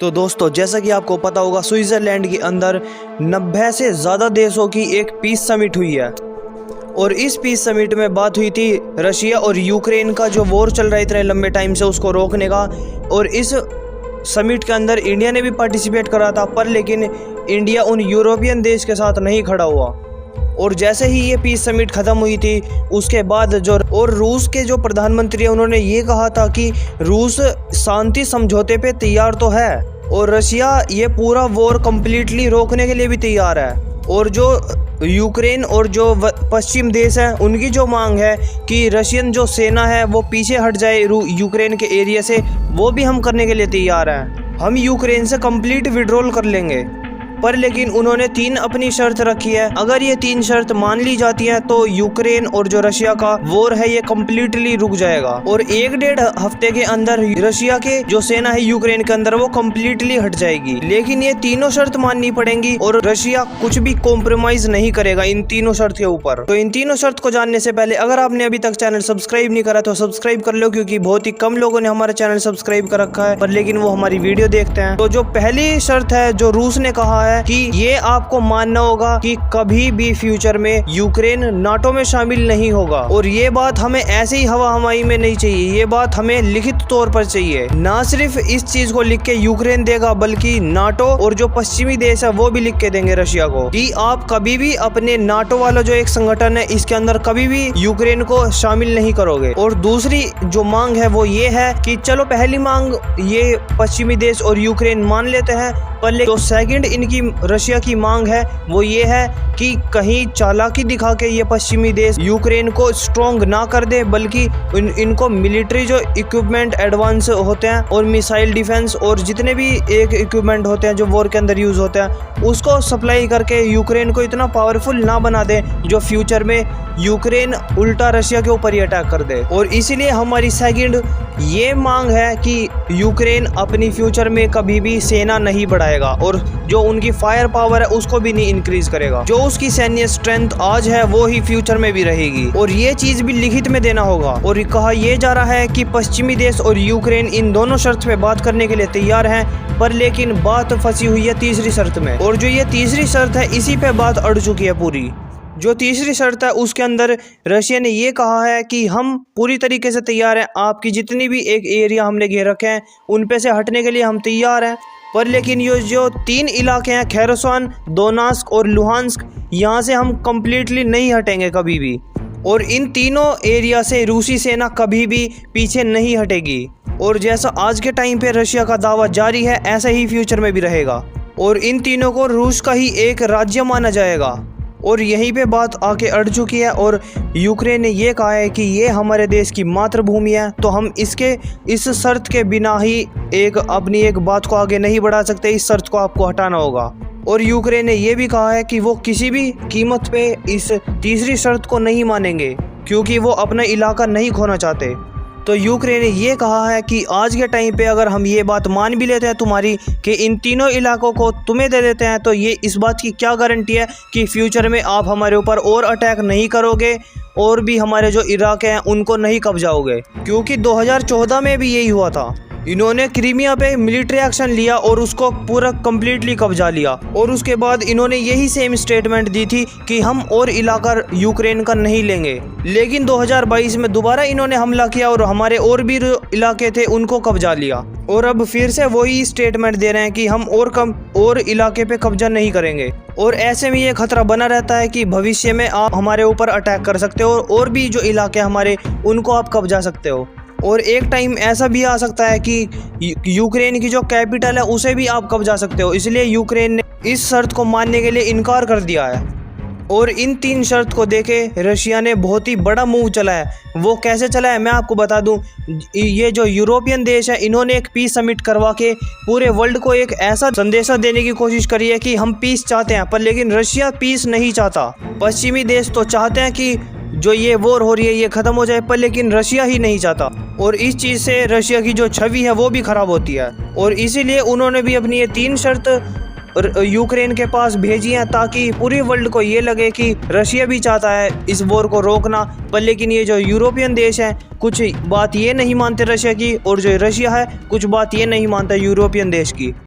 तो दोस्तों, जैसा कि आपको पता होगा, स्विट्ज़रलैंड के अंदर 90 से ज़्यादा देशों की एक पीस समिट हुई है। और इस पीस समिट में बात हुई थी रशिया और यूक्रेन का जो वॉर चल रहा है इतने लंबे टाइम से, उसको रोकने का। और इस समिट के अंदर इंडिया ने भी पार्टिसिपेट करा था, पर लेकिन इंडिया उन यूरोपियन देश के साथ नहीं खड़ा हुआ। और जैसे ही ये पीस समिट ख़त्म हुई थी, उसके बाद रूस के जो प्रधानमंत्री हैं, उन्होंने ये कहा था कि रूस शांति समझौते पे तैयार तो है और रशिया ये पूरा वॉर कम्प्लीटली रोकने के लिए भी तैयार है। और जो यूक्रेन और जो पश्चिम देश हैं, उनकी जो मांग है कि रशियन जो सेना है वो पीछे हट जाए यूक्रेन के एरिया से, वो भी हम करने के लिए तैयार हैं। हम यूक्रेन से कंप्लीट विड्रॉल कर लेंगे। पर लेकिन उन्होंने 3 अपनी शर्त रखी है। अगर ये 3 शर्त मान ली जाती हैं तो यूक्रेन और जो रशिया का वॉर है ये कम्प्लीटली रुक जाएगा और 1-1.5 हफ्ते के अंदर रशिया के जो सेना है यूक्रेन के अंदर वो कम्प्लीटली हट जाएगी। लेकिन ये तीनों शर्त माननी पड़ेंगी और रशिया कुछ भी कॉम्प्रोमाइज नहीं करेगा इन तीनों शर्त के ऊपर। तो इन तीनों शर्त को जानने से पहले अगर आपने अभी तक चैनल सब्सक्राइब नहीं करा तो सब्सक्राइब कर लो, क्योंकि बहुत ही कम लोगों ने हमारा चैनल सब्सक्राइब कर रखा है, पर लेकिन वो हमारी वीडियो देखते हैं। तो जो पहली शर्त है जो रूस ने कहा है कि ये आपको मानना होगा कि कभी भी फ्यूचर में यूक्रेन नाटो में शामिल नहीं होगा। और ये बात हमें ऐसे ही हवा हवाई में नहीं चाहिए, ये बात हमें लिखित तौर पर चाहिए। ना सिर्फ इस चीज को लिख के यूक्रेन देगा, बल्कि नाटो और जो पश्चिमी देश है वो भी लिख के देंगे रशिया को कि आप कभी भी अपने नाटो वाला जो एक संगठन है इसके अंदर कभी भी यूक्रेन को शामिल नहीं करोगे। और दूसरी जो मांग है वो ये है कि चलो पहली मांग ये पश्चिमी देश और यूक्रेन मान लेते हैं, पर जो सेकंड इनकी रशिया की मांग है वो ये है कि कहीं चालाकी दिखा के ये पश्चिमी देश यूक्रेन को स्ट्रॉन्ग ना कर दे, बल्कि इनको मिलिट्री जो इक्विपमेंट एडवांस होते हैं और मिसाइल डिफेंस और जितने भी एक इक्विपमेंट होते हैं जो वॉर के अंदर यूज होते हैं उसको सप्लाई करके यूक्रेन को इतना पावरफुल ना बना दे जो फ्यूचर में यूक्रेन उल्टा रशिया के ऊपर ही अटैक कर दे। और इसीलिए हमारी सेकंड ये मांग है कि यूक्रेन अपनी फ्यूचर में कभी भी सेना नहीं बढ़ाएगा और जो उनकी फायर पावर है उसको भी नहीं इंक्रीज करेगा। जो उसकी सैन्य स्ट्रेंथ आज है वो ही फ्यूचर में भी रहेगी और ये चीज भी लिखित में देना होगा। और कहा यह जा रहा है कि पश्चिमी देश और यूक्रेन इन दोनों शर्त पे बात करने के लिए तैयार हैं, पर लेकिन बात फंसी हुई है तीसरी शर्त में। और जो ये तीसरी शर्त है इसी पे बात अड़ चुकी है पूरी। जो तीसरी शर्त है उसके अंदर रशिया ने ये कहा है कि हम पूरी तरीके से तैयार हैं, आपकी जितनी भी एक एरिया हमने घेर रखे हैं उन पे से हटने के लिए हम तैयार हैं। पर लेकिन ये जो 3 इलाके हैं खेरसन, दोनेत्स्क और लुहांस्क, यहाँ से हम कम्प्लीटली नहीं हटेंगे कभी भी। और इन तीनों एरिया से रूसी सेना कभी भी पीछे नहीं हटेगी। और जैसा आज के टाइम पे रशिया का दावा जारी है ऐसा ही फ्यूचर में भी रहेगा और इन तीनों को रूस का ही एक राज्य माना जाएगा। और यहीं पे बात आके अड़ चुकी है और यूक्रेन ने ये कहा है कि ये हमारे देश की मातृभूमि है, तो हम इस शर्त के बिना ही अपनी एक बात को आगे नहीं बढ़ा सकते, इस शर्त को आपको हटाना होगा। और यूक्रेन ने ये भी कहा है कि वो किसी भी कीमत पे इस तीसरी शर्त को नहीं मानेंगे, क्योंकि वो अपना इलाका नहीं खोना चाहते। तो यूक्रेन ने ये कहा है कि आज के टाइम पे अगर हम ये बात मान भी लेते हैं तुम्हारी कि इन तीनों इलाकों को तुम्हें दे देते हैं, तो ये इस बात की क्या गारंटी है कि फ्यूचर में आप हमारे ऊपर और अटैक नहीं करोगे और भी हमारे जो इलाके हैं उनको नहीं कब्जाओगे। क्योंकि 2014 में भी यही हुआ था, इन्होंने क्रीमिया पे मिलिट्री एक्शन लिया और उसको पूरा कम्प्लीटली कब्जा लिया। और उसके बाद इन्होंने यही सेम स्टेटमेंट दी थी कि हम और इलाका यूक्रेन का नहीं लेंगे। लेकिन 2022 में दोबारा इन्होंने हमला किया और हमारे और भी इलाके थे उनको कब्जा लिया। और अब फिर से वही स्टेटमेंट दे रहे हैं कि हम और इलाके पे कब्जा नहीं करेंगे। और ऐसे में ये खतरा बना रहता है कि भविष्य में आप हमारे ऊपर अटैक कर सकते हो और भी जो इलाके हमारे उनको आप कब्जा सकते हो। और एक टाइम ऐसा भी आ सकता है कि यूक्रेन की जो कैपिटल है उसे भी आप कब्जा सकते हो। इसलिए यूक्रेन ने इस शर्त को मानने के लिए इनकार कर दिया है। और इन 3 शर्त को देके रशिया ने बहुत ही बड़ा मूव चला है। वो कैसे चला है मैं आपको बता दूं। ये जो यूरोपियन देश है इन्होंने एक पीस समिट करवा के पूरे वर्ल्ड को एक ऐसा संदेशा देने की कोशिश करी है कि हम पीस चाहते हैं, पर लेकिन रशिया पीस नहीं चाहता। पश्चिमी देश तो चाहते हैं कि जो ये वॉर हो रही है ये ख़त्म हो जाए, पर लेकिन रशिया ही नहीं चाहता। और इस चीज़ से रशिया की जो छवि है वो भी ख़राब होती है। और इसीलिए उन्होंने भी अपनी ये 3 शर्त यूक्रेन के पास भेजी हैं ताकि पूरी वर्ल्ड को ये लगे कि रशिया भी चाहता है इस वॉर को रोकना, पर लेकिन ये जो यूरोपियन देश हैं कुछ बात ये नहीं मानते रशिया की, और जो रशिया है कुछ बात ये नहीं मानता यूरोपियन देश की।